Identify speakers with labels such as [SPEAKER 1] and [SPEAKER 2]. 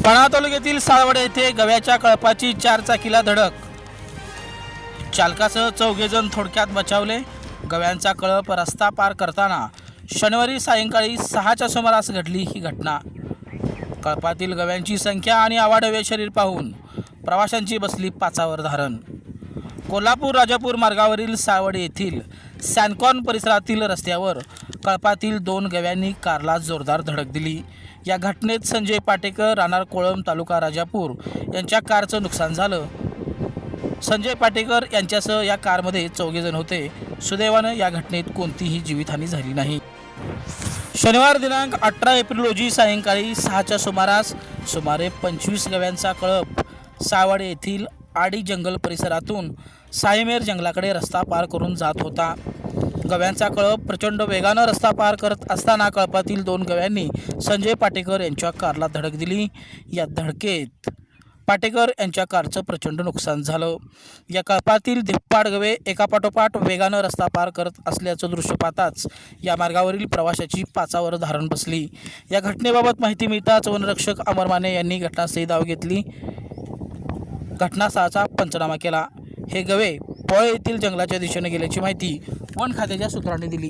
[SPEAKER 1] पणा तालुक्यातील साळवड येथे गव्याच्या कळपाची 4 चाकीला धडक। चालकासह 4 जण थोडक्यात बचावले। गव्यांचा कळप रस्ता पार करताना शनिवारी सायंकाळी 6च्या सुमारास घडली ही घटना। कळपातील गव्यांची संख्या आणि अवाढव्य शरीर पाहून प्रवाशांची बसली पाचावर धारण। कोल्हापूर राजापूर मार्गावरील साळवड येथील सॅनकॉन परिसरातील रस्त्यावर कळपातील 2 गव्यांनी कारला जोरदार धडक दिली। या घटनेत संजय पाटेकर राहणार कोळम तालुका राजापूर यांच्या कारचं नुकसान झालं। संजय पाटेकर यांच्यासह या कारमध्ये 4 जण होते। सुदैवानं या घटनेत कोणतीही जीवितहानी झाली नाही। शनिवार दिनांक 18 एप्रिल रोजी सायंकाळी 6च्या सुमारास सुमारे 25 गव्यांचा कळप साळवड येथील आडी जंगल परिसरातून सायमेर जंगलाकडे रस्ता पार करून जात होता। गव्यांचा कळप प्रचंड वेगानं रस्ता पार करत असताना कळपातील 2 गव्यांनी संजय पाटेकर यांच्या कारला धडक दिली। या धडकेत पाटेकर यांच्या कारचं प्रचंड नुकसान झालं। या कळपातील धिप्पाड गवे एकापाठोपाठ वेगानं रस्ता पार करत असल्याचं दृश्य पाहताच या मार्गावरील प्रवाशाची पाचावर धारण बसली। या घटनेबाबत माहिती मिळताच वनरक्षक अमर माने यांनी घटनास्थळी धाव घेतली, घटनास्थळाचा पंचनामा केला। हे गवे पोळ येथील जंगलाच्या दिशेने गेल्याची माहिती वन खात्याच्या सूत्रांनी दिली।